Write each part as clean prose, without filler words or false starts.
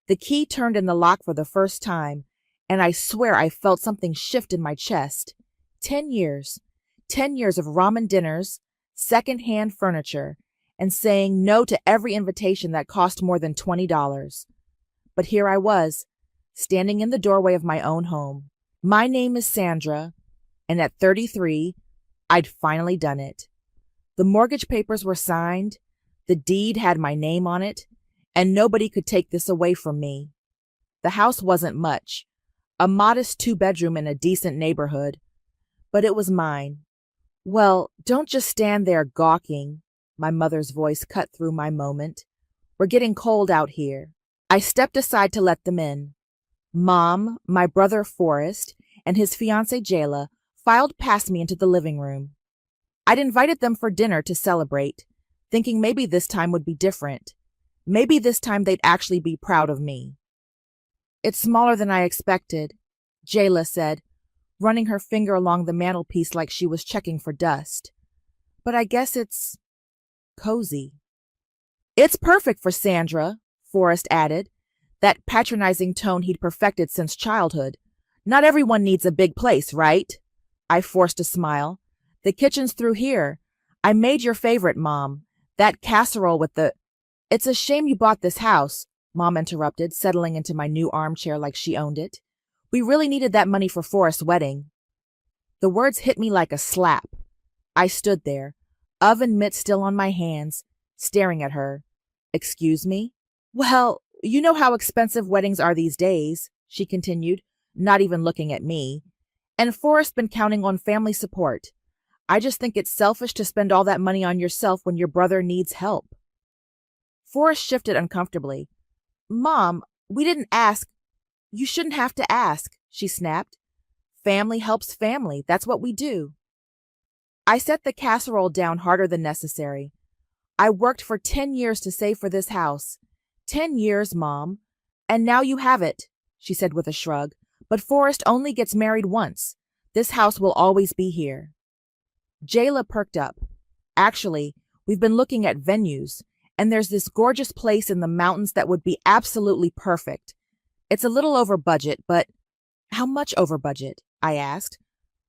The key turned in the lock for the first time, and I swear I felt something shift in my chest. 10 years. 10 years of ramen dinners, second-hand furniture, and saying no to every invitation that cost more than $20. But here I was, standing in the doorway of my own home. My name is Sandra, and at 33, I'd finally done it. The mortgage papers were signed, the deed had my name on it, and nobody could take this away from me. The house wasn't much, a modest 2-bedroom in a decent neighborhood, but it was mine. Well, don't just stand there gawking, my mother's voice cut through my moment. We're getting cold out here. I stepped aside to let them in. Mom, my brother Forrest, and his fiancée Jayla filed past me into the living room. I'd invited them for dinner to celebrate, thinking maybe this time would be different. Maybe this time they'd actually be proud of me. It's smaller than I expected, Jayla said, running her finger along the mantelpiece like she was checking for dust. But I guess it's cozy. It's perfect for Sandra, Forrest added, that patronizing tone he'd perfected since childhood. Not everyone needs a big place, right? I forced a smile. The kitchen's through here. I made your favorite, Mom. That casserole with the... It's a shame you bought this house, Mom interrupted, settling into my new armchair like she owned it. We really needed that money for Forrest's wedding. The words hit me like a slap. I stood there, oven mitt still on my hands, staring at her. Excuse me? Well, you know how expensive weddings are these days, she continued, not even looking at me. And Forrest's been counting on family support. I just think it's selfish to spend all that money on yourself when your brother needs help. Forrest shifted uncomfortably. Mom, we didn't ask. You shouldn't have to ask, she snapped. Family helps family. That's what we do. I set the casserole down harder than necessary. I worked for 10 years to save for this house. 10 years, Mom. And now you have it, she said with a shrug. But Forrest only gets married once. This house will always be here. Jayla perked up. Actually, we've been looking at venues, and there's this gorgeous place in the mountains that would be absolutely perfect. It's a little over budget, but how much over budget? I asked,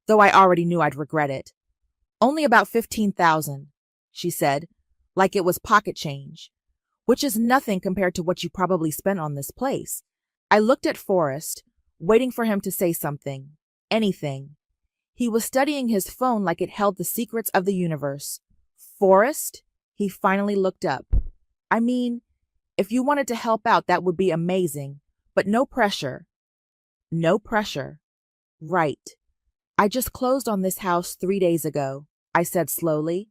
though I already knew I'd regret it. Only about $15,000, she said, like it was pocket change, which is nothing compared to what you probably spent on this place. I looked at Forrest, waiting for him to say something, anything. He was studying his phone like it held the secrets of the universe. Forrest? He finally looked up. I mean, if you wanted to help out, that would be amazing, but no pressure. No pressure. Right. I just closed on this house 3 days ago, I said slowly.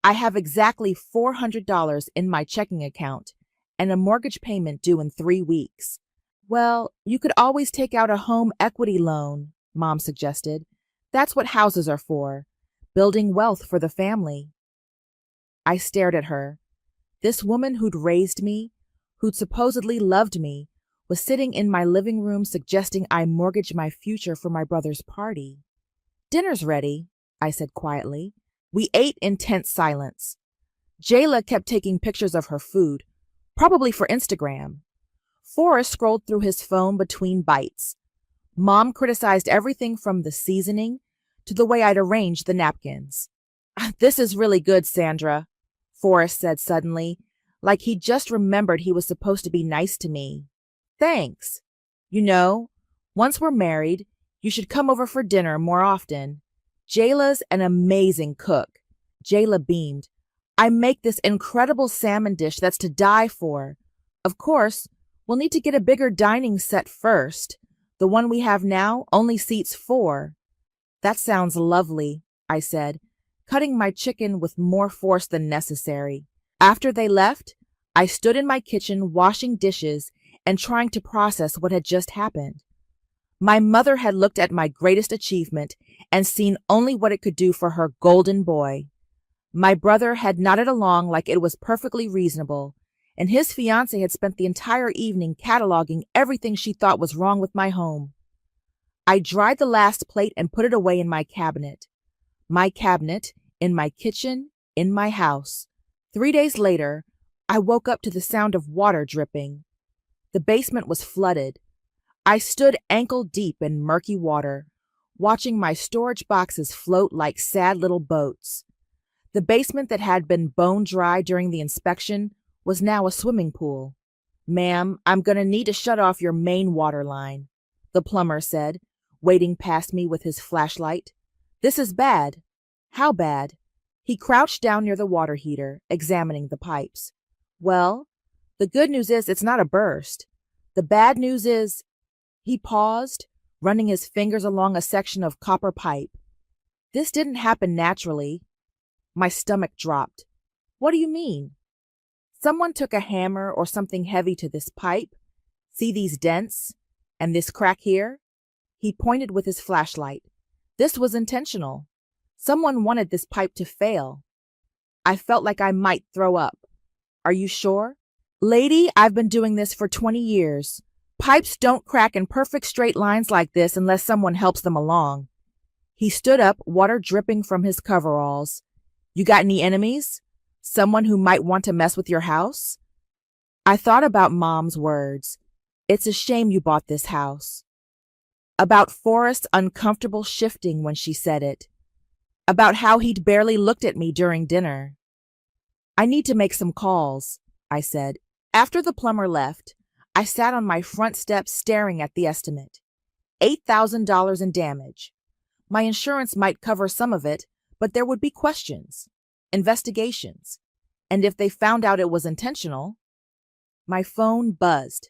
I have exactly $400 in my checking account and a mortgage payment due in 3 weeks. Well, you could always take out a home equity loan, Mom suggested. That's what houses are for, building wealth for the family. I stared at her. This woman who'd raised me, who'd supposedly loved me, was sitting in my living room suggesting I mortgage my future for my brother's party. Dinner's ready, I said quietly. We ate in tense silence. Jayla kept taking pictures of her food, probably for Instagram. Forrest scrolled through his phone between bites. Mom criticized everything from the seasoning to the way I'd arranged the napkins. This is really good, Sandra, Forrest said suddenly, like he'd just remembered he was supposed to be nice to me. Thanks. You know, once we're married, you should come over for dinner more often. Jayla's an amazing cook. Jayla beamed. I make this incredible salmon dish that's to die for. Of course, we'll need to get a bigger dining set first. The one we have now only seats 4. That sounds lovely, I said, cutting my chicken with more force than necessary. After they left, I stood in my kitchen washing dishes and trying to process what had just happened. My mother had looked at my greatest achievement and seen only what it could do for her golden boy. My brother had nodded along like it was perfectly reasonable, and his fiancée had spent the entire evening cataloging everything she thought was wrong with my home. I dried the last plate and put it away in my cabinet. My cabinet, in my kitchen, in my house. 3 days later, I woke up to the sound of water dripping. The basement was flooded. I stood ankle deep in murky water, watching my storage boxes float like sad little boats. The basement that had been bone dry during the inspection was now a swimming pool. "Ma'am, I'm going to need to shut off your main water line," the plumber said, wading past me with his flashlight. "This is bad." "How bad?" He crouched down near the water heater, examining the pipes. "Well, the good news is it's not a burst. The bad news is—" He paused, running his fingers along a section of copper pipe. "This didn't happen naturally." My stomach dropped. "What do you mean?" "Someone took a hammer or something heavy to this pipe. See these dents? And this crack here?" He pointed with his flashlight. "This was intentional. Someone wanted this pipe to fail." I felt like I might throw up. "Are you sure?" "Lady, I've been doing this for 20 years. Pipes don't crack in perfect straight lines like this unless someone helps them along." He stood up, water dripping from his coveralls. "You got any enemies? Someone who might want to mess with your house?" I thought about Mom's words. "It's a shame you bought this house." About Forrest's uncomfortable shifting when she said it. About how he'd barely looked at me during dinner. "I need to make some calls," I said. After the plumber left, I sat on my front steps staring at the estimate. $8,000 in damage. My insurance might cover some of it, but there would be questions, investigations, and if they found out it was intentional. My phone buzzed.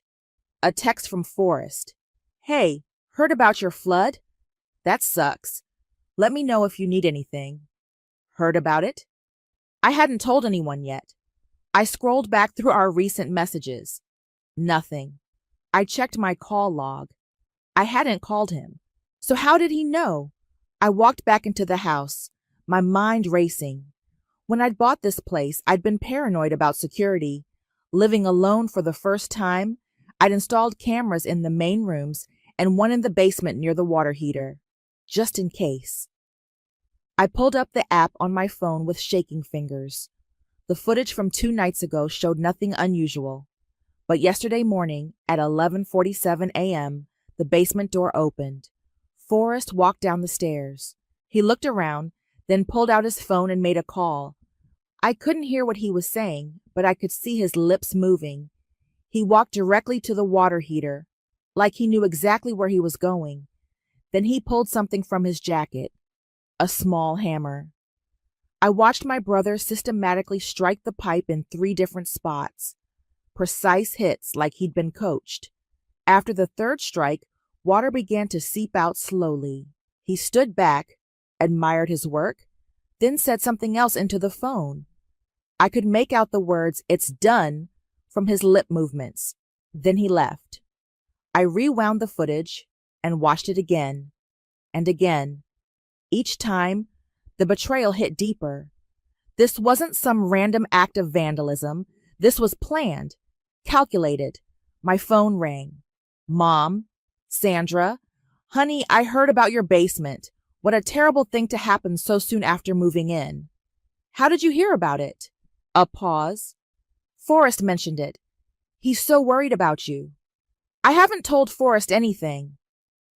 A text from Forrest. "Hey, heard about your flood? That sucks. Let me know if you need anything." Heard about it? I hadn't told anyone yet. I scrolled back through our recent messages. Nothing. I checked my call log. I hadn't called him. So how did he know? I walked back into the house, my mind racing. When I'd bought this place, I'd been paranoid about security. Living alone for the first time, I'd installed cameras in the main rooms and one in the basement near the water heater, just in case. I pulled up the app on my phone with shaking fingers. The footage from 2 nights ago showed nothing unusual. But yesterday morning, at 11:47 a.m., the basement door opened. Forrest walked down the stairs. He looked around, then pulled out his phone and made a call. I couldn't hear what he was saying, but I could see his lips moving. He walked directly to the water heater, like he knew exactly where he was going. Then he pulled something from his jacket, a small hammer. I watched my brother systematically strike the pipe in 3 different spots, precise hits like he'd been coached. After the 3rd strike, water began to seep out slowly. He stood back, admired his work, then said something else into the phone. I could make out the words, "It's done," from his lip movements. Then he left. I rewound the footage and watched it again and again. Each time, the betrayal hit deeper. This wasn't some random act of vandalism. This was planned, calculated. My phone rang. "Mom, Sandra, honey, I heard about your basement. What a terrible thing to happen so soon after moving in." "How did you hear about it?" A pause. "Forrest mentioned it. He's so worried about you." "I haven't told Forrest anything."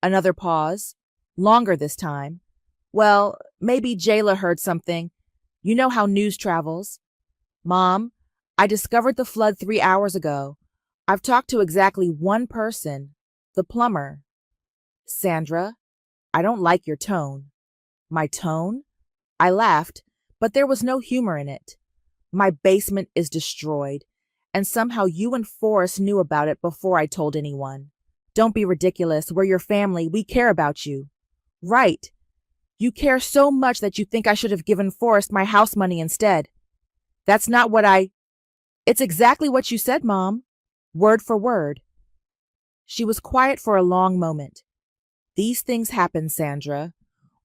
Another pause. Longer this time. "Well, maybe Jayla heard something. You know how news travels." "Mom, I discovered the flood 3 hours ago. I've talked to exactly one person, the plumber." "Sandra, I don't like your tone." "My tone?" I laughed, but there was no humor in it. "My basement is destroyed, and somehow you and Forrest knew about it before I told anyone. Don't be ridiculous. We're your family. We care about you." "Right. You care so much that you think I should have given Forrest my house money instead." "That's not what I—" "It's exactly what you said, Mom. Word for word." She was quiet for a long moment. "These things happen, Sandra.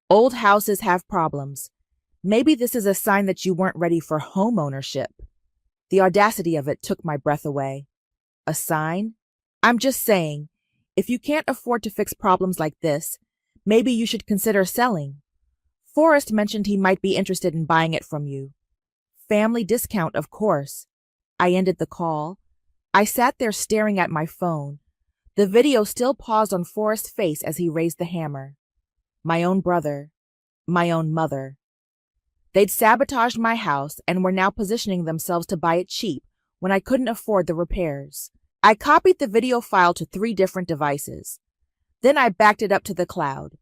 Old houses have problems. Maybe this is a sign that you weren't ready for home ownership." The audacity of it took my breath away. A sign? I'm just saying, if you can't afford to fix problems like this, maybe you should consider selling. Forrest mentioned he might be interested in buying it from you. Family discount, of course. I ended the call. I sat there staring at my phone. The video still paused on Forrest's face as he raised the hammer. My own brother. My own mother. They'd sabotaged my house and were now positioning themselves to buy it cheap when I couldn't afford the repairs. I copied the video file to 3 different devices. Then I backed it up to the cloud.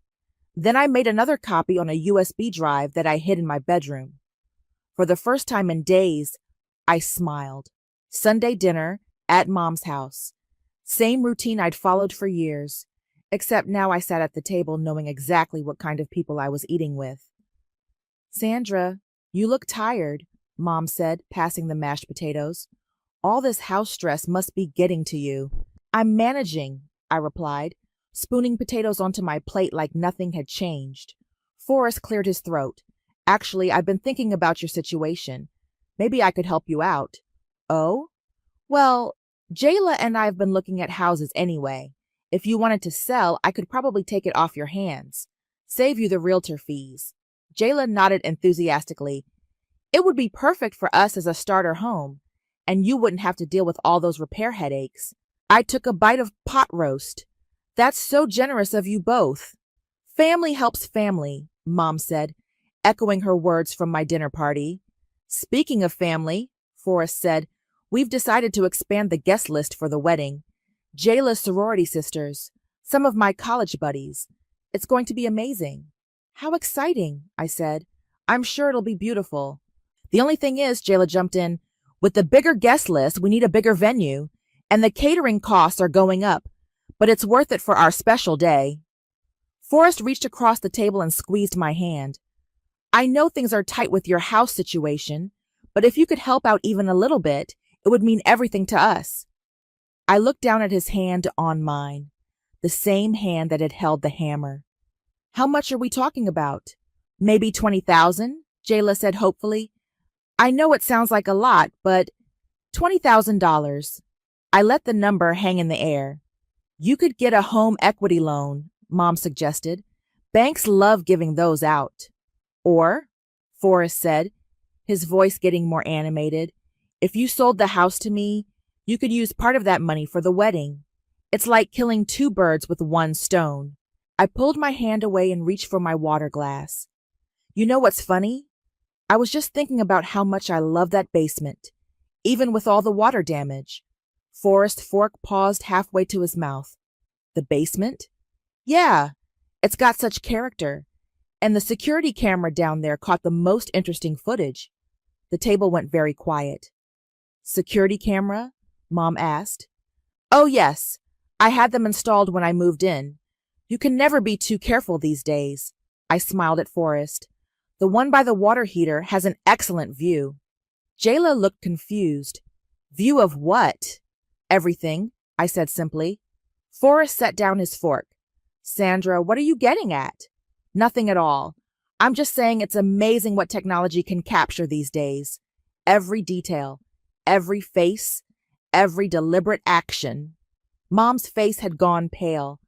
Then I made another copy on a USB drive that I hid in my bedroom. For the first time in days, I smiled. Sunday dinner at Mom's house. Same routine I'd followed for years, except now I sat at the table knowing exactly what kind of people I was eating with. Sandra, you look tired, Mom said, passing the mashed potatoes. All this house stress must be getting to you. I'm managing, I replied, spooning potatoes onto my plate like nothing had changed. Forrest cleared his throat. Actually, I've been thinking about your situation. Maybe I could help you out. Oh? Well, Jayla and I have been looking at houses anyway. If you wanted to sell, I could probably take it off your hands. Save you the realtor fees. Jayla nodded enthusiastically. It would be perfect for us as a starter home, and you wouldn't have to deal with all those repair headaches. I took a bite of pot roast. That's so generous of you both. Family helps family, Mom said, echoing her words from my dinner party. Speaking of family, Forrest said, we've decided to expand the guest list for the wedding. Jayla's sorority sisters, some of my college buddies. It's going to be amazing. How exciting, I said. I'm sure it'll be beautiful. The only thing is, Jayla jumped in, with the bigger guest list, we need a bigger venue, and the catering costs are going up, but it's worth it for our special day. Forrest reached across the table and squeezed my hand. I know things are tight with your house situation, but if you could help out even a little bit, it would mean everything to us. I looked down at his hand on mine, the same hand that had held the hammer. How much are we talking about? Maybe 20,000, Jayla said hopefully. I know it sounds like a lot, but $20,000. I let the number hang in the air. You could get a home equity loan, Mom suggested. Banks love giving those out. Or, Forrest said, his voice getting more animated, if you sold the house to me, you could use part of that money for the wedding. It's like killing 2 birds with 1 stone. I pulled my hand away and reached for my water glass. You know what's funny? I was just thinking about how much I love that basement, even with all the water damage. Forrest's fork paused halfway to his mouth. The basement? Yeah, it's got such character. And the security camera down there caught the most interesting footage. The table went very quiet. Security camera? Mom asked. Oh, yes. I had them installed when I moved in. You can never be too careful these days. I smiled at Forrest. The one by the water heater has an excellent view. Jayla looked confused. View of what? Everything, I said simply. Forrest set down his fork. Sandra, what are you getting at? Nothing at all. I'm just saying it's amazing what technology can capture these days. Every detail, every face, every deliberate action. Mom's face had gone pale.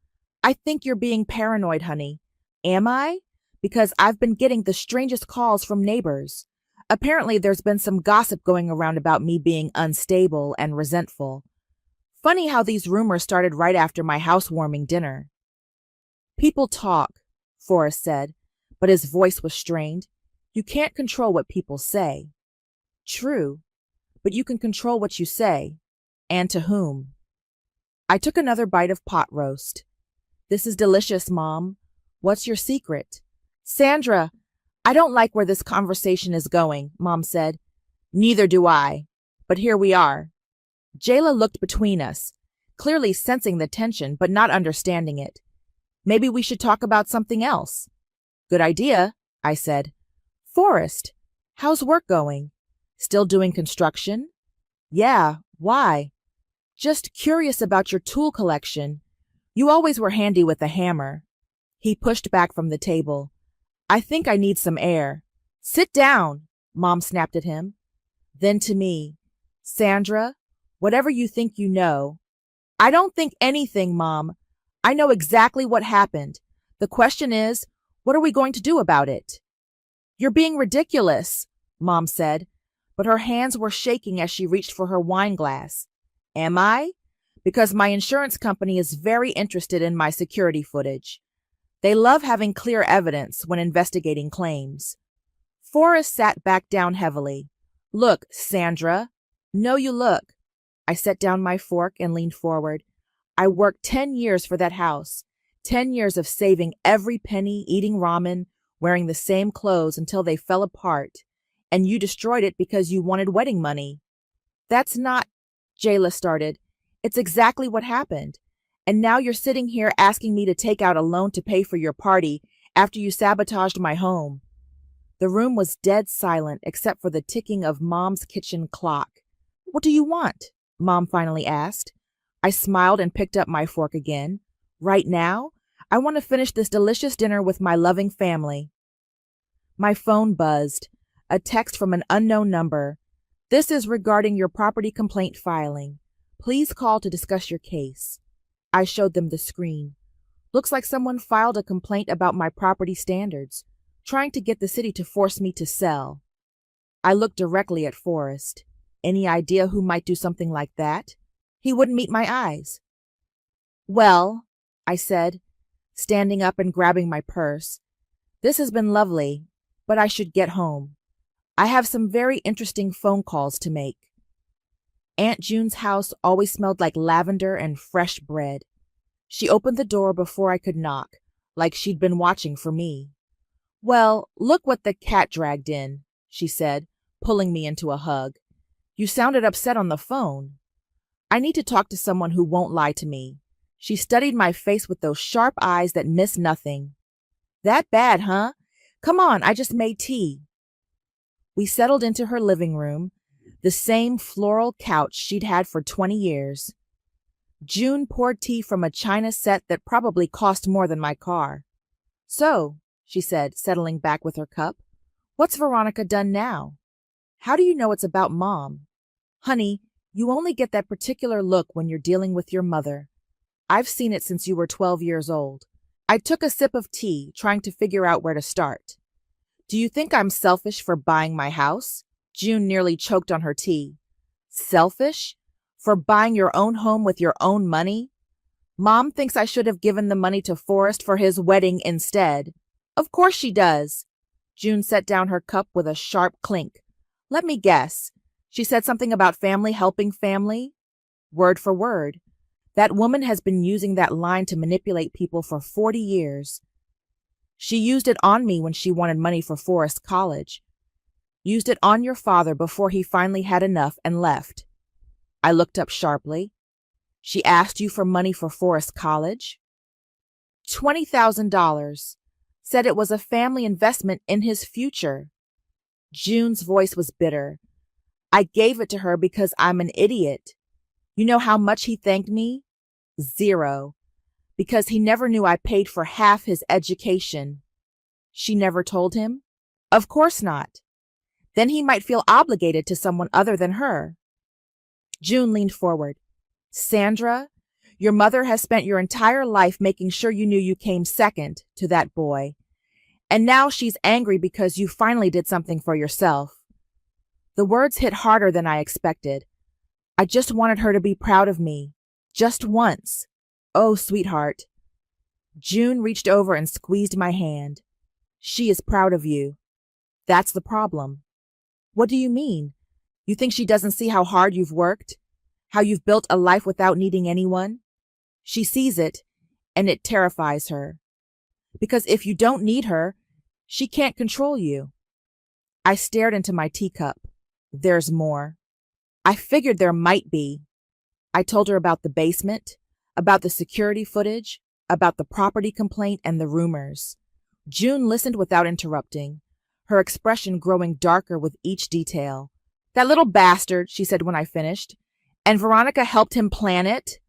I think you're being paranoid, honey. Am I? Because I've been getting the strangest calls from neighbors. Apparently there's been some gossip going around about me being unstable and resentful. Funny how these rumors started right after my housewarming dinner. People talk, Forrest said, but his voice was strained. You can't control what people say. True, but you can control what you say, and to whom. I took another bite of pot roast. This is delicious, Mom. What's your secret? Sandra, I don't like where this conversation is going, Mom said. Neither do I, but here we are. Jayla looked between us, clearly sensing the tension but not understanding it. Maybe we should talk about something else. Good idea, I said. Forrest, how's work going? Still doing construction? Yeah, why? Just curious about your tool collection. You always were handy with a hammer. He pushed back from the table. I think I need some air. Sit down, Mom snapped at him. Then to me, Sandra, whatever you think you know. I don't think anything, Mom. I know exactly what happened. The question is, what are we going to do about it? You're being ridiculous, Mom said, but her hands were shaking as she reached for her wine glass. Am I? Because my insurance company is very interested in my security footage. They love having clear evidence when investigating claims. Forrest sat back down heavily. Look, Sandra. No, you look. I set down my fork and leaned forward. I worked 10 years for that house. 10 years of saving every penny, eating ramen, wearing the same clothes until they fell apart. And you destroyed it because you wanted wedding money. That's not, Jayla started. It's exactly what happened. And now you're sitting here asking me to take out a loan to pay for your party after you sabotaged my home. The room was dead silent except for the ticking of Mom's kitchen clock. What do you want? Mom finally asked. I smiled and picked up my fork again. Right now, I want to finish this delicious dinner with my loving family. My phone buzzed. A text from an unknown number. This is regarding your property complaint filing. Please call to discuss your case. I showed them the screen. Looks like someone filed a complaint about my property standards, trying to get the city to force me to sell. I looked directly at Forrest. Any idea who might do something like that? He wouldn't meet my eyes. Well, I said, standing up and grabbing my purse. This has been lovely, but I should get home. I have some very interesting phone calls to make. Aunt June's house always smelled like lavender and fresh bread. She opened the door before I could knock, like she'd been watching for me. Well, look what the cat dragged in, she said, pulling me into a hug. You sounded upset on the phone. I need to talk to someone who won't lie to me. She studied my face with those sharp eyes that miss nothing. That bad, huh? Come on, I just made tea. We settled into her living room, the same floral couch she'd had for 20 years. June poured tea from a china set that probably cost more than my car. So, she said, settling back with her cup, what's Veronica done now? How do you know it's about Mom? Honey, you only get that particular look when you're dealing with your mother. I've seen it since you were 12 years old. I took a sip of tea, trying to figure out where to start. Do you think I'm selfish for buying my house? June nearly choked on her tea. Selfish? For buying your own home with your own money? Mom thinks I should have given the money to Forrest for his wedding instead. Of course she does. June set down her cup with a sharp clink. Let me guess. She said something about family helping family? Word for word. That woman has been using that line to manipulate people for 40 years. She used it on me when she wanted money for Forest College. Used it on your father before he finally had enough and left. I looked up sharply. She asked you for money for Forest College? $20,000. Said it was a family investment in his future. June's voice was bitter. I gave it to her because I'm an idiot. You know how much he thanked me? 0. Because he never knew I paid for half his education. She never told him? Of course not. Then he might feel obligated to someone other than her. June leaned forward. Sandra, your mother has spent your entire life making sure you knew you came second to that boy. And now she's angry because you finally did something for yourself. The words hit harder than I expected. I just wanted her to be proud of me. Just once. Oh, sweetheart. June reached over and squeezed my hand. She is proud of you. That's the problem. What do you mean? You think she doesn't see how hard you've worked? How you've built a life without needing anyone? She sees it, and it terrifies her. Because if you don't need her, she can't control you. I stared into my teacup. There's more. I figured there might be. I told her about the basement, about the security footage, about the property complaint and the rumors. June listened without interrupting, her expression growing darker with each detail. That little bastard, she said when I finished. And Veronica helped him plan it?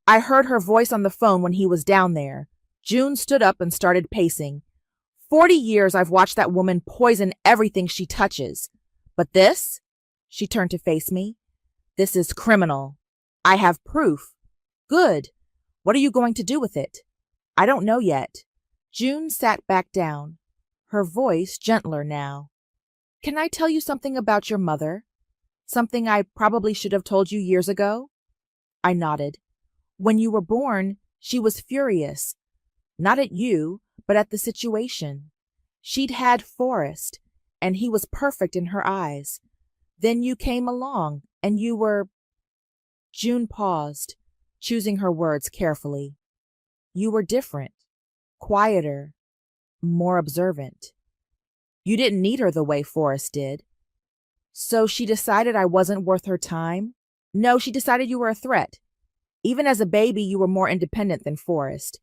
I heard her voice on the phone when he was down there. June stood up and started pacing. 40 years I've watched that woman poison everything she touches. But this? She turned to face me. This is criminal. I have proof. Good. What are you going to do with it? I don't know yet. June sat back down, her voice gentler now. Can I tell you something about your mother? Something I probably should have told you years ago? I nodded. When you were born, she was furious. Not at you, but at the situation. She'd had Forrest, and he was perfect in her eyes. Then you came along, and you were— June paused, choosing her words carefully. You were different, quieter, more observant. You didn't need her the way Forrest did. So she decided I wasn't worth her time? No, she decided you were a threat. Even as a baby, you were more independent than Forrest.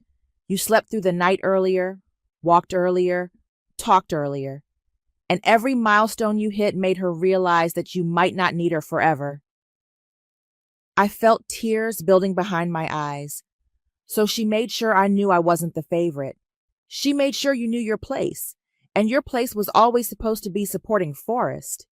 You slept through the night earlier, walked earlier, talked earlier. And every milestone you hit made her realize that you might not need her forever. I felt tears building behind my eyes. So she made sure I knew I wasn't the favorite. She made sure you knew your place, and your place was always supposed to be supporting Forrest.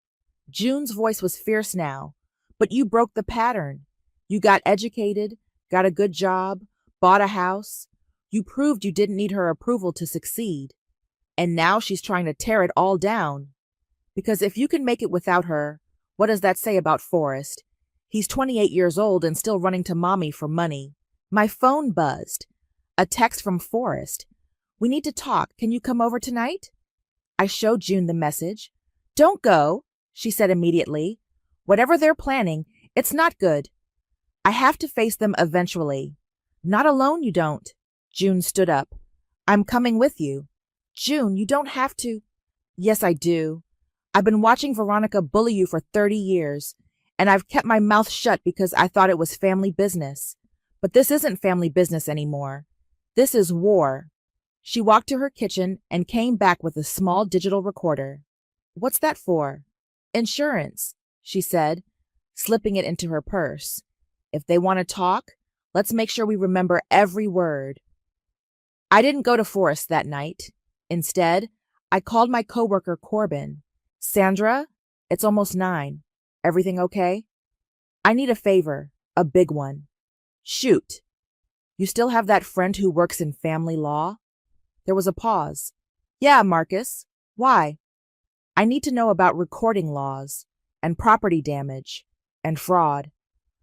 June's voice was fierce now, but you broke the pattern. You got educated, got a good job, bought a house. You proved you didn't need her approval to succeed. And now she's trying to tear it all down. Because if you can make it without her, what does that say about Forrest? He's 28 years old and still running to mommy for money. My phone buzzed. A text from Forrest. We need to talk. Can you come over tonight? I showed June the message. Don't go, she said immediately. Whatever they're planning, it's not good. I have to face them eventually. Not alone, you don't. June stood up. I'm coming with you. June, you don't have to. Yes, I do. I've been watching Veronica bully you for 30 years, and I've kept my mouth shut because I thought it was family business. But this isn't family business anymore. This is war. She walked to her kitchen and came back with a small digital recorder. What's that for? Insurance, she said, slipping it into her purse. If they want to talk, let's make sure we remember every word. I didn't go to Forrest that night. Instead, I called my coworker Corbin. Sandra, it's almost 9. Everything okay? I need a favor, a big one. Shoot. You still have that friend who works in family law? There was a pause. Yeah, Marcus. Why? I need to know about recording laws, and property damage, and fraud.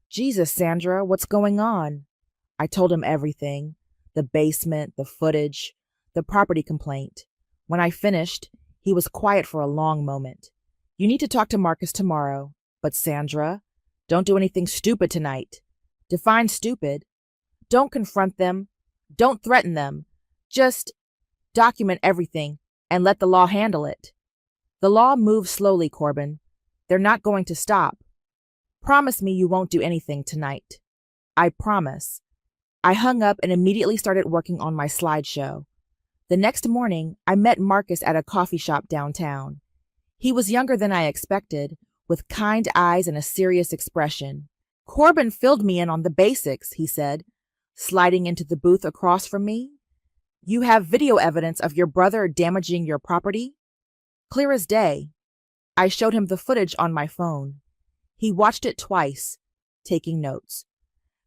Jesus, Sandra, what's going on? I told him everything. The basement, the footage, the property complaint. When I finished, he was quiet for a long moment. You need to talk to Marcus tomorrow. But Sandra, don't do anything stupid tonight. Define stupid. Don't confront them. Don't threaten them. Just document everything and let the law handle it. The law moves slowly, Corbin. They're not going to stop. Promise me you won't do anything tonight. I promise. I hung up and immediately started working on my slideshow. The next morning, I met Marcus at a coffee shop downtown. He was younger than I expected, with kind eyes and a serious expression. Corbin filled me in on the basics, he said, sliding into the booth across from me. You have video evidence of your brother damaging your property? Clear as day. I showed him the footage on my phone. He watched it twice, taking notes.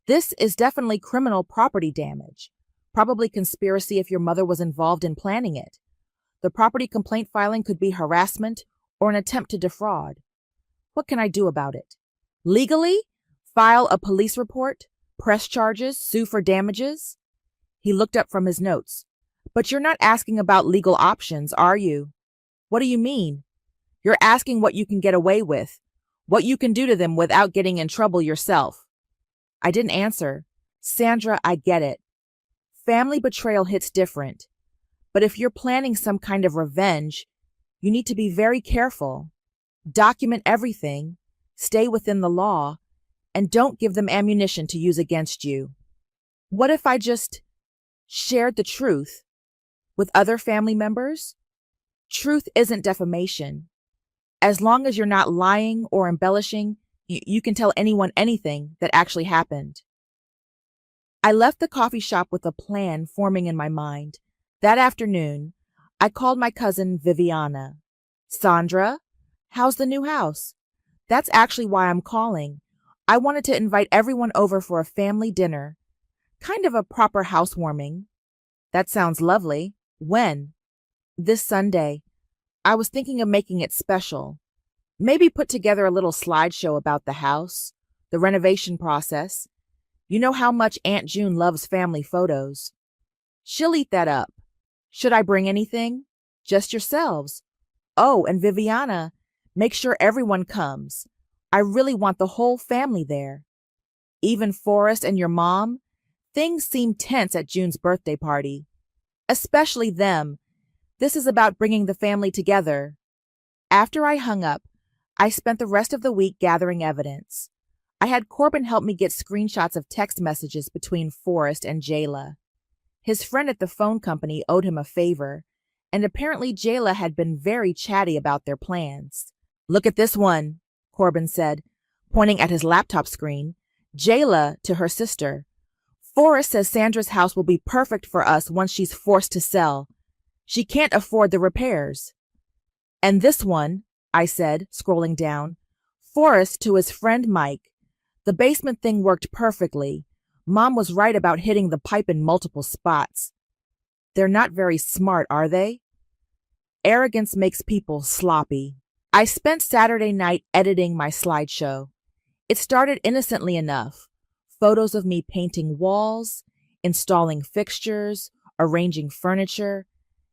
This is definitely criminal property damage. Probably conspiracy if your mother was involved in planning it. The property complaint filing could be harassment or an attempt to defraud. What can I do about it? Legally? File a police report? Press charges? Sue for damages? He looked up from his notes. But you're not asking about legal options, are you? What do you mean? You're asking what you can get away with, what you can do to them without getting in trouble yourself. I didn't answer. Sandra, I get it. Family betrayal hits different. But if you're planning some kind of revenge, you need to be very careful. Document everything, stay within the law, and don't give them ammunition to use against you. What if I just shared the truth with other family members? Truth isn't defamation. As long as you're not lying or embellishing, you can tell anyone anything that actually happened. I left the coffee shop with a plan forming in my mind. That afternoon, I called my cousin Viviana. Sandra, how's the new house? That's actually why I'm calling. I wanted to invite everyone over for a family dinner. Kind of a proper housewarming. That sounds lovely. When? This Sunday. I was thinking of making it special. Maybe put together a little slideshow about the house, the renovation process, You know how much Aunt June loves family photos. She'll eat that up. Should I bring anything? Just yourselves. Oh, and Viviana, make sure everyone comes. I really want the whole family there. Even Forrest and your mom? Things seem tense at June's birthday party. Especially them. This is about bringing the family together. After I hung up, I spent the rest of the week gathering evidence. I had Corbin help me get screenshots of text messages between Forrest and Jayla. His friend at the phone company owed him a favor, and apparently Jayla had been very chatty about their plans. Look at this one, Corbin said, pointing at his laptop screen. Jayla to her sister. Forrest says Sandra's house will be perfect for us once she's forced to sell. She can't afford the repairs. And this one, I said, scrolling down. Forrest to his friend Mike. The basement thing worked perfectly. Mom was right about hitting the pipe in multiple spots. They're not very smart, are they? Arrogance makes people sloppy. I spent Saturday night editing my slideshow. It started innocently enough. Photos of me painting walls, installing fixtures, arranging furniture,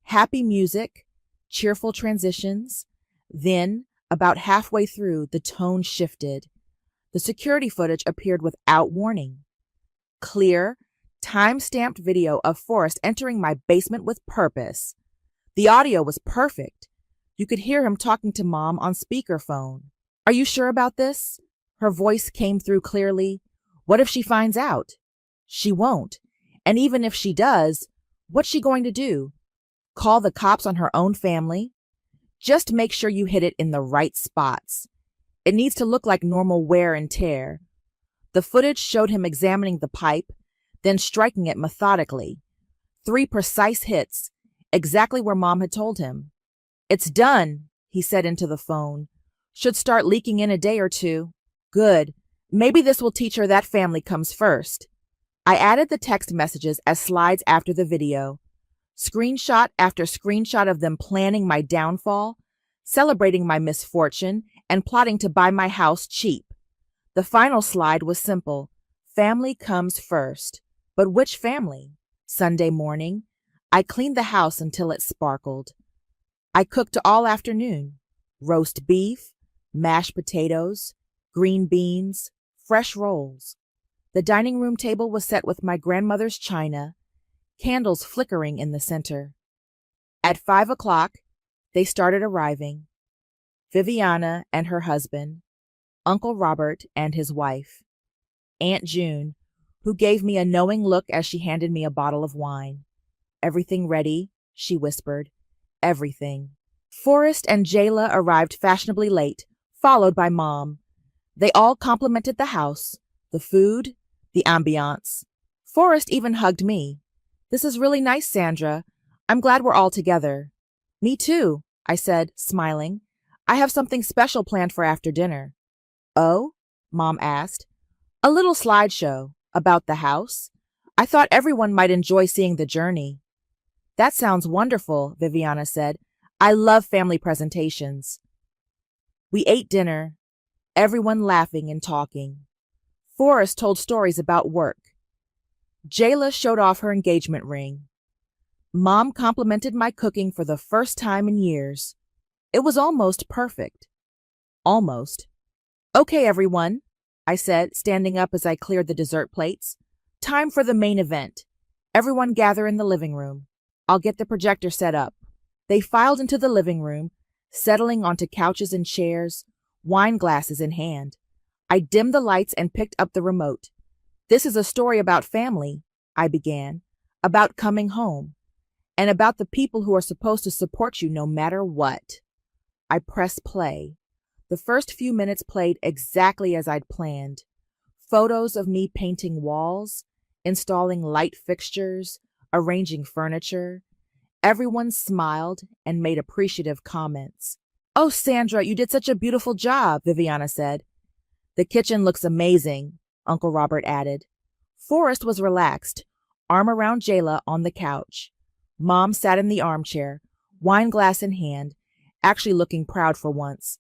happy music, cheerful transitions. Then, about halfway through, the tone shifted. The security footage appeared without warning. Clear, time-stamped video of Forrest entering my basement with purpose. The audio was perfect. You could hear him talking to Mom on speakerphone. Are you sure about this? Her voice came through clearly. What if she finds out? She won't. And even if she does, what's she going to do? Call the cops on her own family? Just make sure you hit it in the right spots. It needs to look like normal wear and tear. The footage showed him examining the pipe, then striking it methodically. 3 precise hits, exactly where Mom had told him. It's done, he said into the phone. Should start leaking in a day or two. Good. Maybe this will teach her that family comes first. I added the text messages as slides after the video. Screenshot after screenshot of them planning my downfall, celebrating my misfortune, and plotting to buy my house cheap. The final slide was simple. Family comes first. But which family? Sunday morning, I cleaned the house until it sparkled. I cooked all afternoon. Roast beef, mashed potatoes, green beans, fresh rolls. The dining room table was set with my grandmother's china, candles flickering in the center. At 5 o'clock, they started arriving. Viviana and her husband, Uncle Robert and his wife, Aunt June, who gave me a knowing look as she handed me a bottle of wine. Everything ready, she whispered. Everything. Forrest and Jayla arrived fashionably late, followed by Mom. They all complimented the house, the food, the ambiance. Forrest even hugged me. This is really nice, Sandra. I'm glad we're all together. Me too, I said, smiling. I have something special planned for after dinner. Oh? Mom asked. A little slideshow about the house. I thought everyone might enjoy seeing the journey. That sounds wonderful, Viviana said. I love family presentations. We ate dinner, everyone laughing and talking. Forrest told stories about work. Jayla showed off her engagement ring. Mom complimented my cooking for the first time in years. It was almost perfect. Almost. Okay, everyone, I said, standing up as I cleared the dessert plates. Time for the main event. Everyone gather in the living room. I'll get the projector set up. They filed into the living room, settling onto couches and chairs, wine glasses in hand. I dimmed the lights and picked up the remote. This is a story about family, I began, about coming home, and about the people who are supposed to support you no matter what. I pressed play. The first few minutes played exactly as I'd planned. Photos of me painting walls, installing light fixtures, arranging furniture. Everyone smiled and made appreciative comments. Oh, Sandra, you did such a beautiful job, Viviana said. The kitchen looks amazing, Uncle Robert added. Forrest was relaxed, arm around Jayla on the couch. Mom sat in the armchair, wine glass in hand, actually looking proud for once.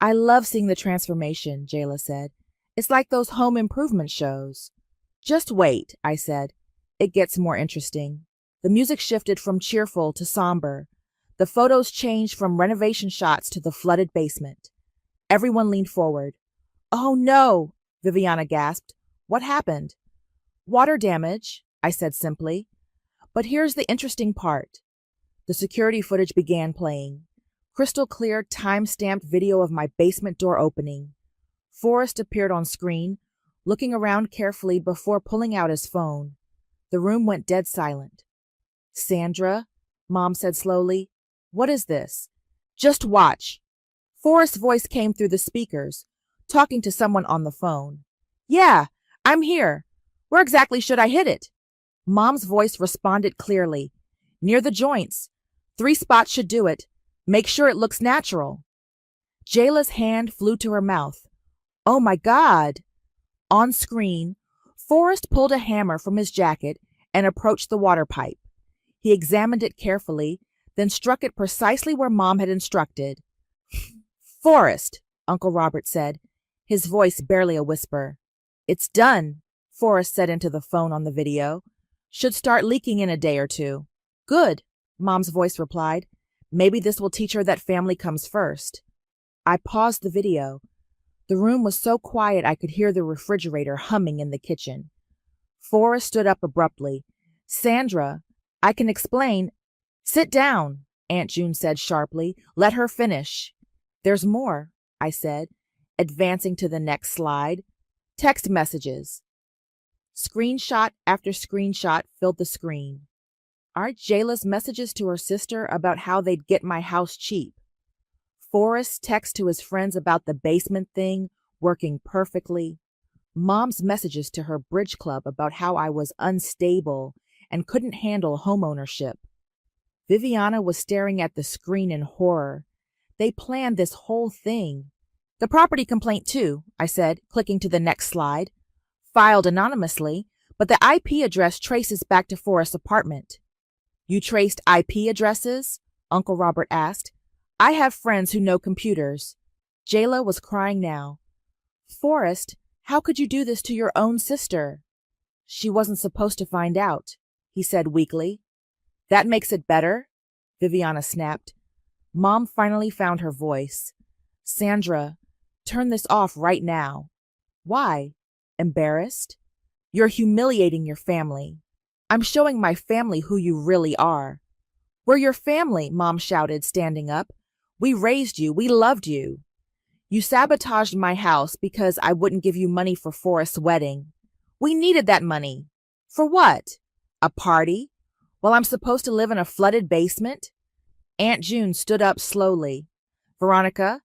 I love seeing the transformation, Jayla said. It's like those home improvement shows. Just wait, I said. It gets more interesting. The music shifted from cheerful to somber. The photos changed from renovation shots to the flooded basement. Everyone leaned forward. Oh no, Viviana gasped. What happened? Water damage, I said simply. But here's the interesting part. The security footage began playing. Crystal clear, time-stamped video of my basement door opening. Forrest appeared on screen, looking around carefully before pulling out his phone. The room went dead silent. Sandra, Mom said slowly, what is this? Just watch. Forrest's voice came through the speakers, talking to someone on the phone. Yeah, I'm here. Where exactly should I hit it? Mom's voice responded clearly. Near the joints. 3 spots should do it. Make sure it looks natural. Jayla's hand flew to her mouth. Oh my God! On screen, Forrest pulled a hammer from his jacket and approached the water pipe. He examined it carefully, then struck it precisely where Mom had instructed. Forrest, Uncle Robert said, his voice barely a whisper. It's done, Forrest said into the phone on the video. Should start leaking in a day or 2. Good, Mom's voice replied. Maybe this will teach her that family comes first. I paused the video. The room was so quiet I could hear the refrigerator humming in the kitchen. Forrest stood up abruptly. Sandra, I can explain. Sit down, Aunt June said sharply. Let her finish. There's more, I said, advancing to the next slide. Text messages. Screenshot after screenshot filled the screen. Aren't Jayla's messages to her sister about how they'd get my house cheap? Forrest's text to his friends about the basement thing working perfectly. Mom's messages to her bridge club about how I was unstable and couldn't handle homeownership. Viviana was staring at the screen in horror. They planned this whole thing. The property complaint too, I said, clicking to the next slide. Filed anonymously, but the IP address traces back to Forrest's apartment. You traced IP addresses? Uncle Robert asked. I have friends who know computers. Jayla was crying now. Forrest, how could you do this to your own sister? She wasn't supposed to find out, he said weakly. That makes it better, Viviana snapped. Mom finally found her voice. Sandra, turn this off right now. Why? Embarrassed? You're humiliating your family. I'm showing my family who you really are. We're your family, Mom shouted, standing up. We raised you. We loved you. You sabotaged my house because I wouldn't give you money for Forrest's wedding. We needed that money. For what? A party? While I'm supposed to live in a flooded basement? Aunt June stood up slowly. Veronica,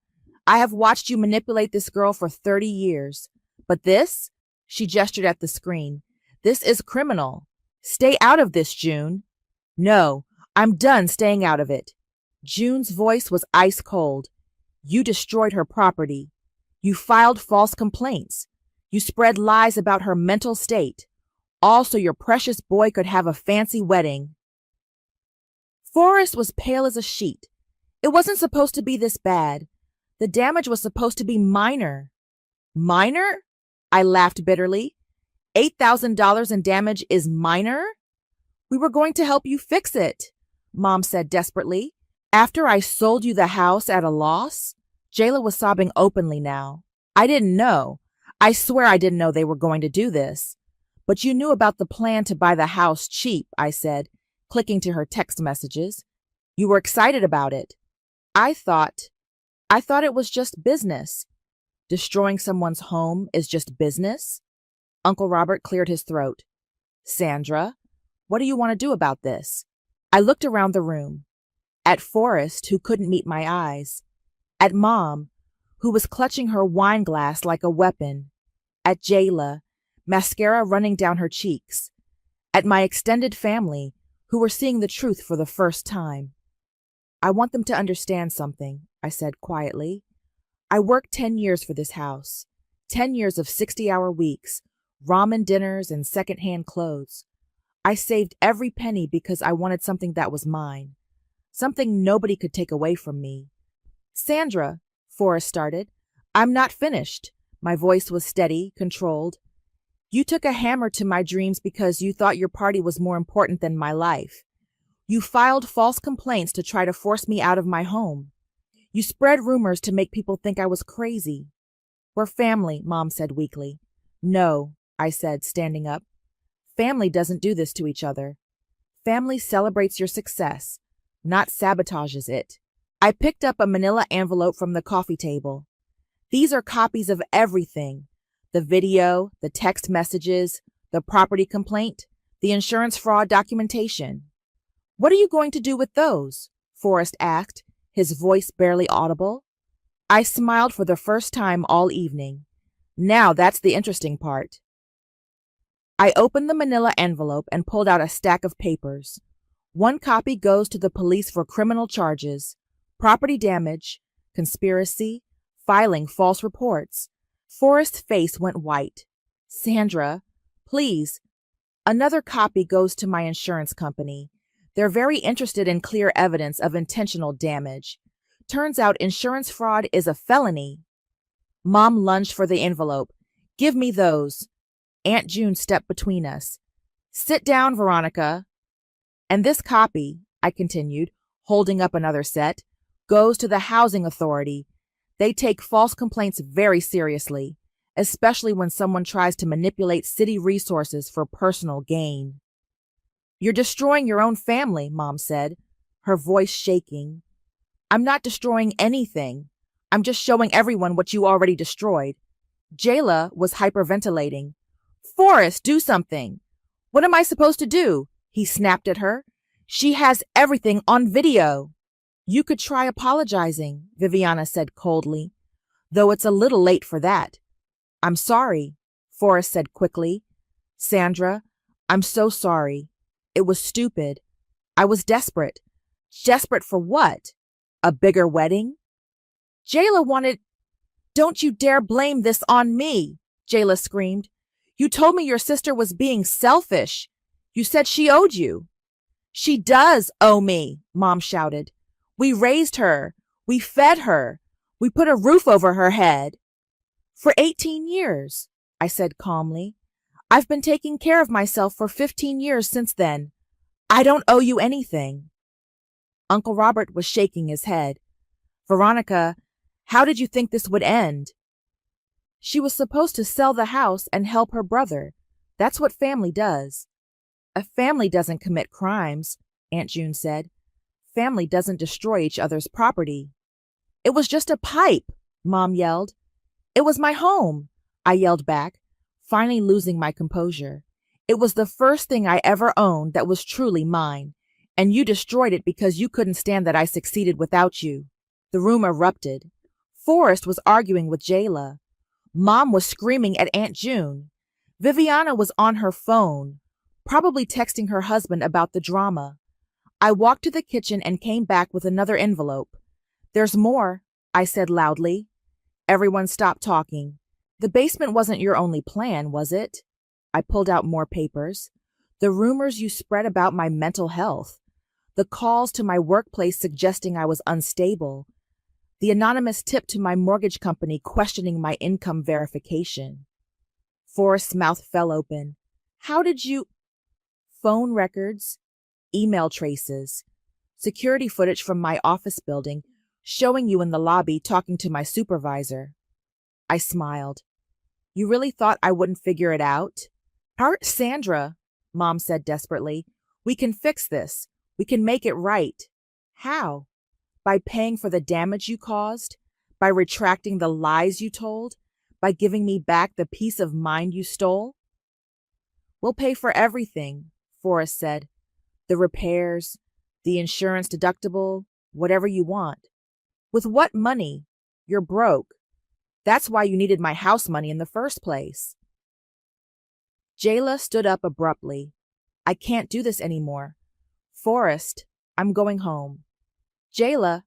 I have watched you manipulate this girl for 30 years. But this? She gestured at the screen. This is criminal. Stay out of this, June. No, I'm done staying out of it. June's voice was ice cold. You destroyed her property. You filed false complaints. You spread lies about her mental state. All so your precious boy could have a fancy wedding. Forrest was pale as a sheet. It wasn't supposed to be this bad. The damage was supposed to be minor. Minor? I laughed bitterly. $8,000 in damage is minor? We were going to help you fix it, Mom said desperately. After I sold you the house at a loss? Jayla was sobbing openly now. I didn't know. I swear I didn't know they were going to do this. But you knew about the plan to buy the house cheap, I said, clicking to her text messages. You were excited about it. I thought it was just business. Destroying someone's home is just business? Uncle Robert cleared his throat. Sandra, what do you want to do about this? I looked around the room. At Forrest, who couldn't meet my eyes. At Mom, who was clutching her wine glass like a weapon. At Jayla, mascara running down her cheeks. At my extended family, who were seeing the truth for the first time. I want them to understand something, I said quietly. I worked 10 years for this house. 10 years of 60-hour weeks, ramen dinners, and second-hand clothes. I saved every penny because I wanted something that was mine. Something nobody could take away from me. Sandra, Forrest started. I'm not finished. My voice was steady, controlled. You took a hammer to my dreams because you thought your party was more important than my life. You filed false complaints to try to force me out of my home. You spread rumors to make people think I was crazy. We're family, Mom said weakly. No, I said, standing up. Family doesn't do this to each other. Family celebrates your success, not sabotages it. I picked up a manila envelope from the coffee table. These are copies of everything. The video, the text messages, the property complaint, the insurance fraud documentation. What are you going to do with those? Forrest asked, his voice barely audible. I smiled for the first time all evening. Now that's the interesting part. I opened the manila envelope and pulled out a stack of papers. One copy goes to the police for criminal charges, property damage, conspiracy, filing false reports. Forrest's face went white. Sandra, please. Another copy goes to my insurance company. They're very interested in clear evidence of intentional damage. Turns out insurance fraud is a felony. Mom lunged for the envelope. Give me those. Aunt June stepped between us. Sit down, Veronica. And this copy, I continued, holding up another set, goes to the housing authority. They take false complaints very seriously, especially when someone tries to manipulate city resources for personal gain. You're destroying your own family, Mom said, her voice shaking. I'm not destroying anything. I'm just showing everyone what you already destroyed. Jayla was hyperventilating. Forrest, do something. What am I supposed to do? He snapped at her. She has everything on video. You could try apologizing, Viviana said coldly, though it's a little late for that. I'm sorry, Forrest said quickly. Sandra, I'm so sorry. It was stupid. I was desperate. Desperate for what? A bigger wedding? Jayla wanted... Don't you dare blame this on me, Jayla screamed. You told me your sister was being selfish. You said she owed you. She does owe me, Mom shouted. We raised her. We fed her. We put a roof over her head. For 18 years, I said calmly. I've been taking care of myself for 15 years since then. I don't owe you anything. Uncle Robert was shaking his head. Veronica, how did you think this would end? She was supposed to sell the house and help her brother. That's what family does. A family doesn't commit crimes, Aunt June said. Family doesn't destroy each other's property. It was just a pipe, Mom yelled. It was my home, I yelled back, finally losing my composure. It was the first thing I ever owned that was truly mine, and you destroyed it because you couldn't stand that I succeeded without you. The room erupted. Forrest was arguing with Jayla. Mom was screaming at Aunt June. Viviana was on her phone, probably texting her husband about the drama. I walked to the kitchen and came back with another envelope. There's more, I said loudly. Everyone stopped talking. The basement wasn't your only plan, was it? I pulled out more papers. The rumors you spread about my mental health. The calls to my workplace suggesting I was unstable. The anonymous tip to my mortgage company questioning my income verification. Forrest's mouth fell open. How did you... Phone records, email traces, security footage from my office building showing you in the lobby talking to my supervisor. I smiled. You really thought I wouldn't figure it out? Sandra, Mom said desperately, we can fix this. We can make it right. How? By paying for the damage you caused? By retracting the lies you told? By giving me back the peace of mind you stole? We'll pay for everything, Forrest said. The repairs, the insurance deductible, whatever you want. With what money? You're broke. That's why you needed my house money in the first place. Jayla stood up abruptly. I can't do this anymore. Forrest, I'm going home. Jayla,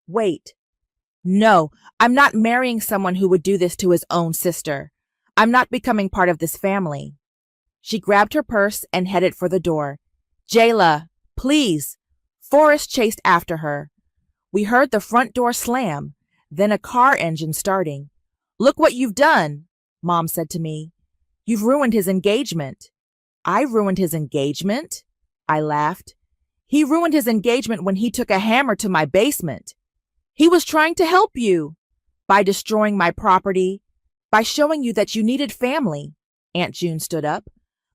wait. No, I'm not marrying someone who would do this to his own sister. I'm not becoming part of this family. She grabbed her purse and headed for the door. Jayla, please. Forrest chased after her. We heard the front door slam, then a car engine starting. Look what you've done, Mom said to me. You've ruined his engagement. I ruined his engagement? I laughed. He ruined his engagement when he took a hammer to my basement. He was trying to help you by destroying my property, by showing you that you needed family. Aunt June stood up.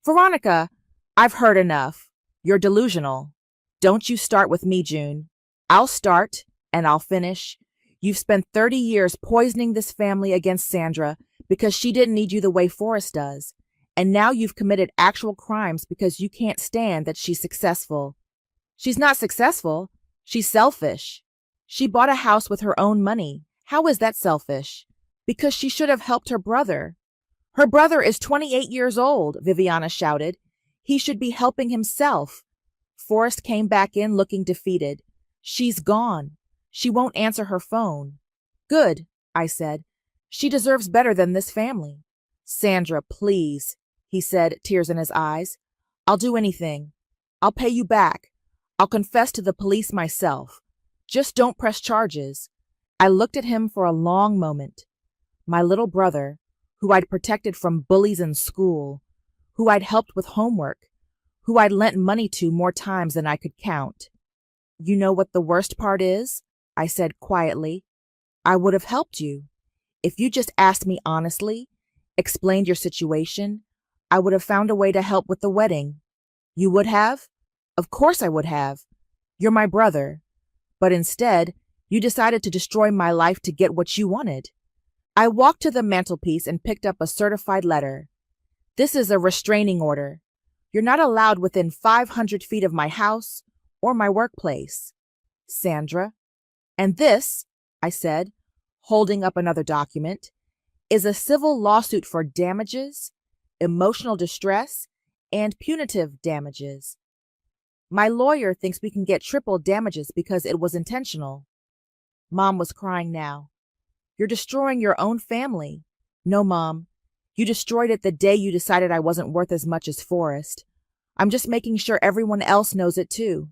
Veronica, I've heard enough. You're delusional. Don't you start with me, June. I'll start, and I'll finish. You've spent 30 years poisoning this family against Sandra because she didn't need you the way Forrest does. And now you've committed actual crimes because you can't stand that she's successful. She's not successful. She's selfish. She bought a house with her own money. How is that selfish? Because she should have helped her brother. Her brother is 28 years old, Viviana shouted. He should be helping himself. Forrest came back in looking defeated. She's gone. She won't answer her phone. Good, I said. She deserves better than this family. Sandra, please, he said, tears in his eyes. I'll do anything. I'll pay you back. I'll confess to the police myself. Just don't press charges. I looked at him for a long moment. My little brother, who I'd protected from bullies in school, who I'd helped with homework, who I'd lent money to more times than I could count. You know what the worst part is? I said quietly. I would have helped you. If you just asked me honestly, explained your situation, I would have found a way to help with the wedding. You would have? Of course I would have. You're my brother. But instead, you decided to destroy my life to get what you wanted. I walked to the mantelpiece and picked up a certified letter. This is a restraining order. You're not allowed within 500 feet of my house or my workplace. Sandra. And this, I said, holding up another document, is a civil lawsuit for damages, emotional distress, and punitive damages. My lawyer thinks we can get triple damages because it was intentional. Mom was crying now. You're destroying your own family. No, Mom. You destroyed it the day you decided I wasn't worth as much as Forrest. I'm just making sure everyone else knows it too.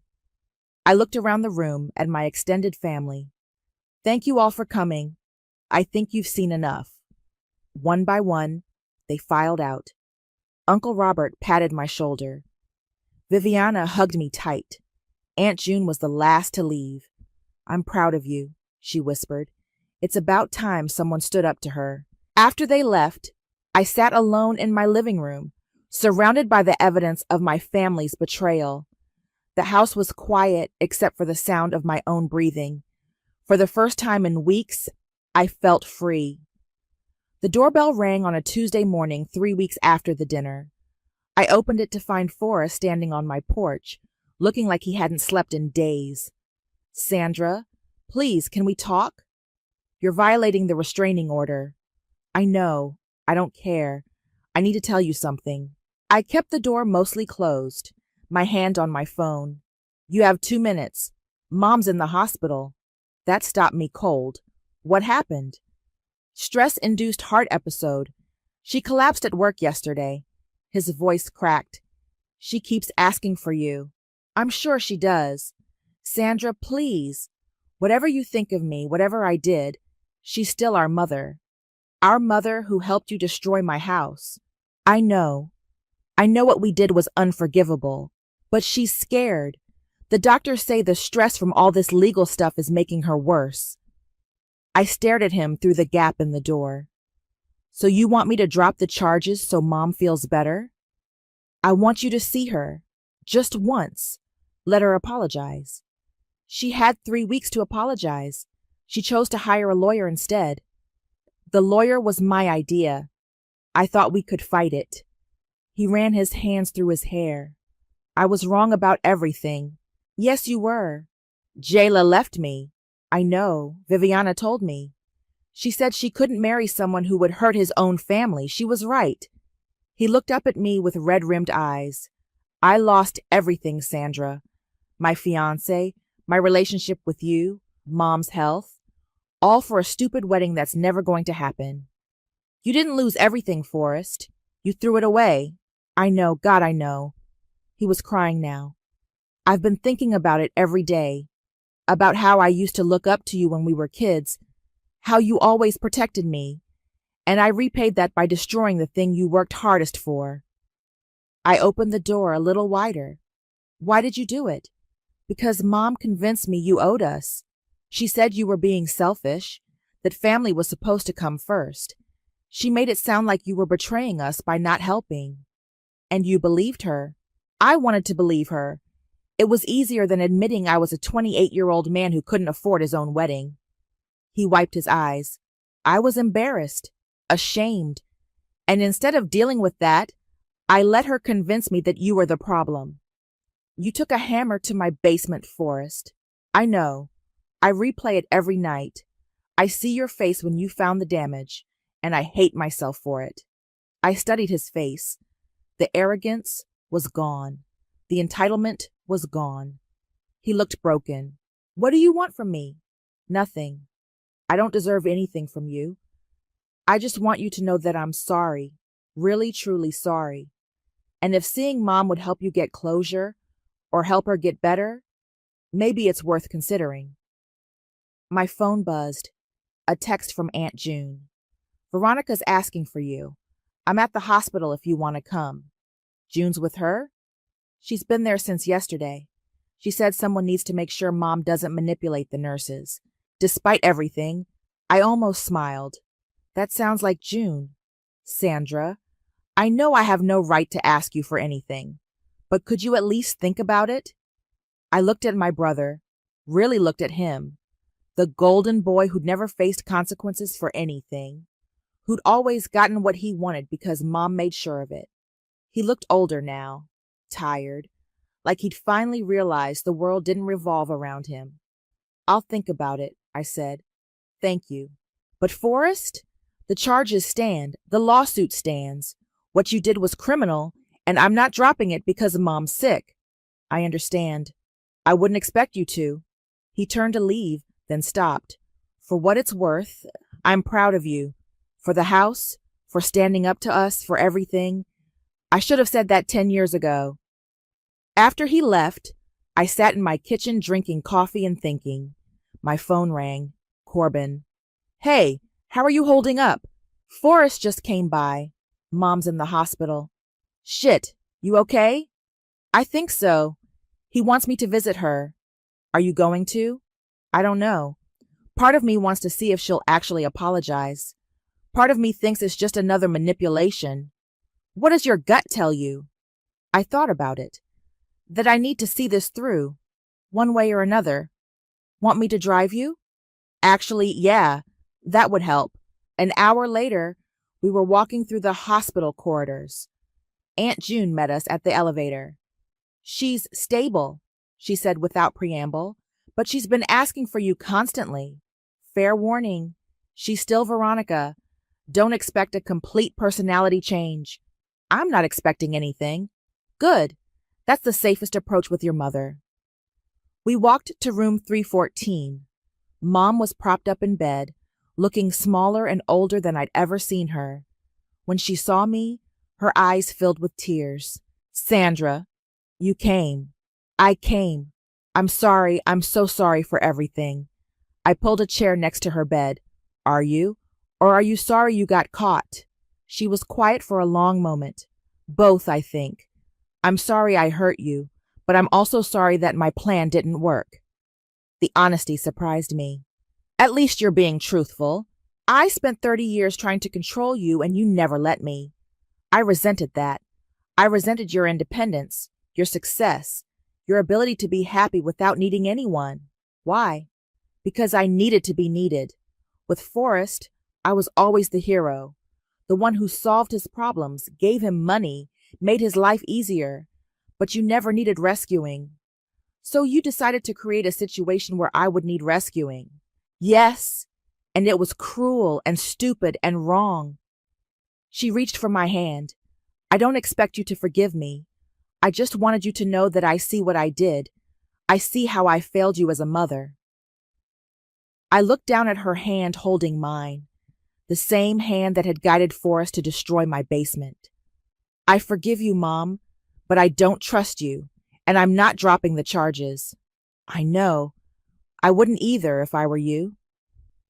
I looked around the room at my extended family. Thank you all for coming. I think you've seen enough. One by one, they filed out. Uncle Robert patted my shoulder. Viviana hugged me tight. Aunt June was the last to leave. I'm proud of you, she whispered. It's about time someone stood up to her. After they left, I sat alone in my living room, surrounded by the evidence of my family's betrayal. The house was quiet except for the sound of my own breathing. For the first time in weeks, I felt free. The doorbell rang on a Tuesday morning 3 weeks after the dinner. I opened it to find Forrest standing on my porch, looking like he hadn't slept in days. Sandra, please, can we talk? You're violating the restraining order. I know. I don't care. I need to tell you something. I kept the door mostly closed, my hand on my phone. You have 2 minutes. Mom's in the hospital. That stopped me cold. What happened? Stress-induced heart episode. She collapsed at work yesterday. His voice cracked. She keeps asking for you. I'm sure she does. Sandra, please. Whatever you think of me, whatever I did, she's still our mother. Our mother who helped you destroy my house. I know. I know what we did was unforgivable. But she's scared. The doctors say the stress from all this legal stuff is making her worse. I stared at him through the gap in the door. So you want me to drop the charges so Mom feels better? I want you to see her. Just once. Let her apologize. She had 3 weeks to apologize. She chose to hire a lawyer instead. The lawyer was my idea. I thought we could fight it. He ran his hands through his hair. I was wrong about everything. Yes, you were. Jayla left me. I know. Viviana told me. She said she couldn't marry someone who would hurt his own family. She was right. He looked up at me with red-rimmed eyes. I lost everything, Sandra. My fiancé, my relationship with you, Mom's health, all for a stupid wedding that's never going to happen. You didn't lose everything, Forrest. You threw it away. I know, God, I know. He was crying now. I've been thinking about it every day, about how I used to look up to you when we were kids, how you always protected me, and I repaid that by destroying the thing you worked hardest for. I opened the door a little wider. Why did you do it? Because Mom convinced me you owed us. She said you were being selfish, that family was supposed to come first. She made it sound like you were betraying us by not helping. And you believed her. I wanted to believe her. It was easier than admitting I was a 28-year-old man who couldn't afford his own wedding. He wiped his eyes. I was embarrassed, ashamed, and instead of dealing with that, I let her convince me that you were the problem. You took a hammer to my basement, Forrest. I know. I replay it every night. I see your face when you found the damage, and I hate myself for it. I studied his face. The arrogance was gone. The entitlement was gone. He looked broken. What do you want from me? Nothing. I don't deserve anything from you. I just want you to know that I'm sorry, really, truly sorry. And if seeing Mom would help you get closure or help her get better, maybe it's worth considering. My phone buzzed. A text from Aunt June. Veronica's asking for you. I'm at the hospital if you want to come. June's with her? She's been there since yesterday. She said someone needs to make sure Mom doesn't manipulate the nurses. Despite everything, I almost smiled. That sounds like June. Sandra, I know I have no right to ask you for anything, but could you at least think about it? I looked at my brother, really looked at him, the golden boy who'd never faced consequences for anything, who'd always gotten what he wanted because Mom made sure of it. He looked older now, tired, like he'd finally realized the world didn't revolve around him. I'll think about it, I said. Thank you. But Forrest? The charges stand. The lawsuit stands. What you did was criminal, and I'm not dropping it because Mom's sick. I understand. I wouldn't expect you to. He turned to leave, then stopped. For what it's worth, I'm proud of you. For the house, for standing up to us, for everything. I should have said that 10 years ago. After he left, I sat in my kitchen drinking coffee and thinking. My phone rang. Corbin. Hey, how are you holding up? Forrest just came by. Mom's in the hospital. Shit, you okay? I think so. He wants me to visit her. Are you going to? I don't know. Part of me wants to see if she'll actually apologize. Part of me thinks it's just another manipulation. What does your gut tell you? I thought about it. That I need to see this through, one way or another. Want me to drive you? Actually, yeah, that would help. An hour later, we were walking through the hospital corridors. Aunt June met us at the elevator. She's stable, she said without preamble, but she's been asking for you constantly. Fair warning, she's still Veronica. Don't expect a complete personality change. I'm not expecting anything. Good. That's the safest approach with your mother. We walked to room 314. Mom was propped up in bed, looking smaller and older than I'd ever seen her. When she saw me, her eyes filled with tears. Sandra, you came. I came. I'm sorry. I'm so sorry for everything. I pulled a chair next to her bed. Are you? Or are you sorry you got caught? She was quiet for a long moment. Both, I think. I'm sorry I hurt you, but I'm also sorry that my plan didn't work. The honesty surprised me. At least you're being truthful. I spent 30 years trying to control you and you never let me. I resented that. I resented your independence, your success, your ability to be happy without needing anyone. Why? Because I needed to be needed. With Forrest, I was always the hero, the one who solved his problems, gave him money, made his life easier, but you never needed rescuing. So you decided to create a situation where I would need rescuing. Yes, and it was cruel and stupid and wrong. She reached for my hand. I don't expect you to forgive me. I just wanted you to know that I see what I did. I see how I failed you as a mother. I looked down at her hand holding mine, the same hand that had guided Forrest to destroy my basement. I forgive you, Mom, but I don't trust you, and I'm not dropping the charges. I know. I wouldn't either if I were you.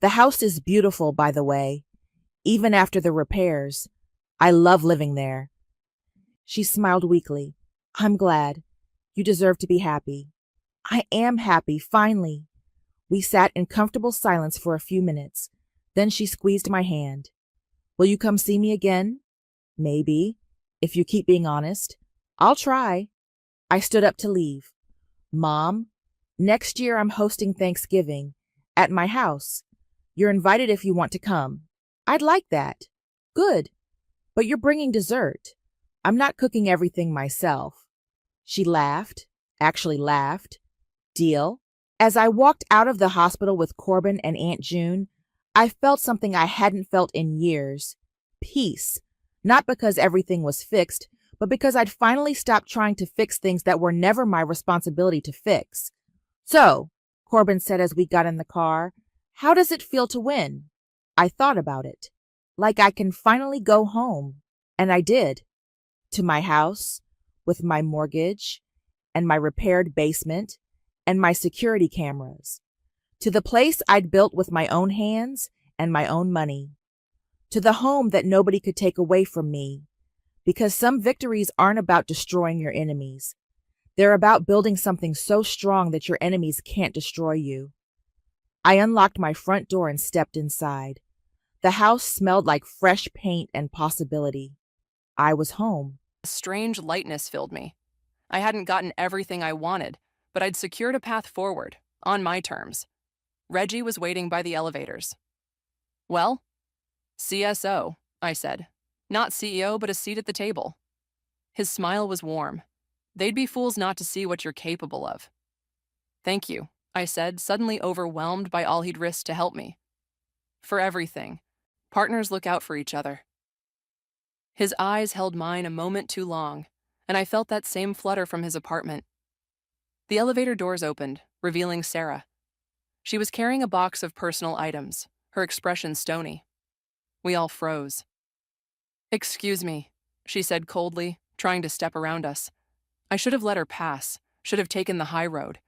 The house is beautiful, by the way. even after the repairs. I love living there. She smiled weakly. I'm glad. You deserve to be happy. I am happy, finally. We sat in comfortable silence for a few minutes. Then she squeezed my hand. Will you come see me again? Maybe, if you keep being honest. I'll try. I stood up to leave. Mom, next year I'm hosting Thanksgiving at my house. You're invited if you want to come. I'd like that. Good. But you're bringing dessert. I'm not cooking everything myself. She laughed, actually laughed. Deal? As I walked out of the hospital with Corbin and Aunt June, I felt something I hadn't felt in years. Peace. Not because everything was fixed, but because I'd finally stopped trying to fix things that were never my responsibility to fix. So, Corbin said as we got in the car, how does it feel to win? I thought about it. Like I can finally go home. And I did. To my house, with my mortgage, and my repaired basement, and my security cameras. To the place I'd built with my own hands and my own money. To the home that nobody could take away from me. Because some victories aren't about destroying your enemies. They're about building something so strong that your enemies can't destroy you. I unlocked my front door and stepped inside. The house smelled like fresh paint and possibility. I was home. A strange lightness filled me. I hadn't gotten everything I wanted, but I'd secured a path forward, on my terms. Reggie was waiting by the elevators. Well? CSO, I said. Not CEO, but a seat at the table. His smile was warm. They'd be fools not to see what you're capable of. Thank you, I said, suddenly overwhelmed by all he'd risked to help me. For everything. Partners look out for each other. His eyes held mine a moment too long, and I felt that same flutter from his apartment. The elevator doors opened, revealing Sarah. She was carrying a box of personal items, her expression stony. We all froze. Excuse me, she said coldly, trying to step around us. I should have let her pass, should have taken the high road,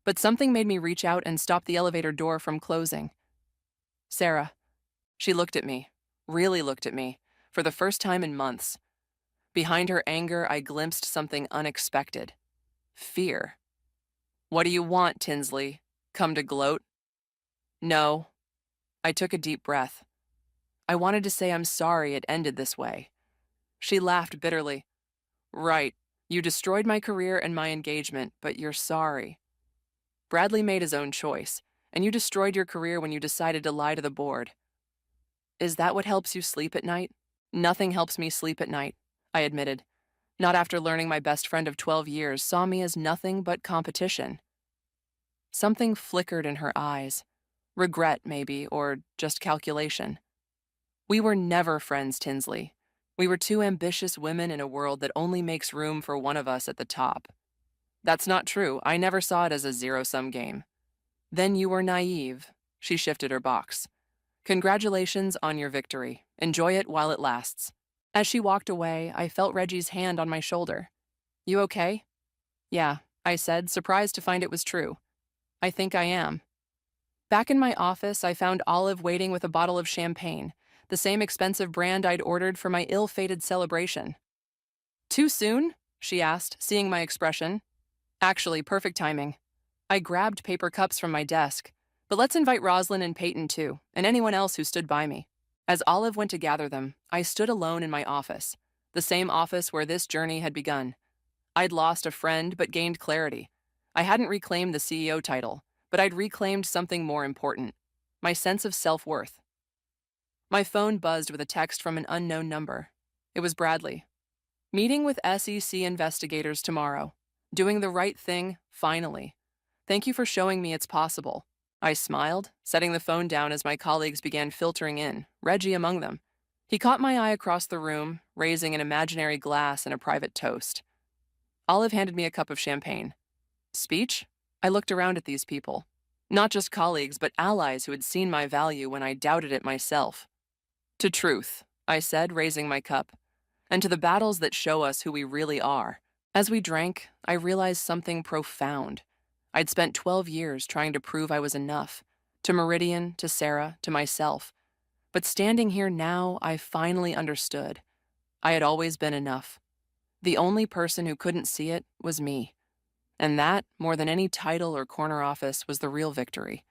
but something made me reach out and stop the elevator door from closing. Sarah. She looked at me, really looked at me, for the first time in months. Behind her anger, I glimpsed something unexpected. Fear. What do you want, Tinsley? Come to gloat? No. I took a deep breath. I wanted to say I'm sorry it ended this way. She laughed bitterly. Right. You destroyed my career and my engagement, but you're sorry. Bradley made his own choice, and you destroyed your career when you decided to lie to the board. Is that what helps you sleep at night? Nothing helps me sleep at night, I admitted. Not after learning my best friend of 12 years saw me as nothing but competition. Something flickered in her eyes. Regret, maybe, or just calculation. We were never friends, Tinsley. We were two ambitious women in a world that only makes room for one of us at the top. That's not true. I never saw it as a zero-sum game. Then you were naive. She shifted her box. Congratulations on your victory. Enjoy it while it lasts. As she walked away, I felt Reggie's hand on my shoulder. You okay? Yeah, I said, surprised to find it was true. I think I am. Back in my office, I found Olive waiting with a bottle of champagne, the same expensive brand I'd ordered for my ill-fated celebration. Too soon? She asked, seeing my expression. Actually, perfect timing. I grabbed paper cups from my desk. But let's invite Roslyn and Peyton too, and anyone else who stood by me. As Olive went to gather them, I stood alone in my office, the same office where this journey had begun. I'd lost a friend but gained clarity. I hadn't reclaimed the CEO title, but I'd reclaimed something more important, my sense of self-worth. My phone buzzed with a text from an unknown number. It was Bradley. Meeting with SEC investigators tomorrow. Doing the right thing, finally. Thank you for showing me it's possible. I smiled, setting the phone down as my colleagues began filtering in, Reggie among them. He caught my eye across the room, raising an imaginary glass and a private toast. Olive handed me a cup of champagne. Speech? I looked around at these people. Not just colleagues, but allies who had seen my value when I doubted it myself. To truth, I said, raising my cup, and to the battles that show us who we really are. As we drank, I realized something profound. I'd spent 12 years trying to prove I was enough, to Meridian, to Sarah, to myself. But standing here now, I finally understood. I had always been enough. The only person who couldn't see it was me. And that, more than any title or corner office, was the real victory.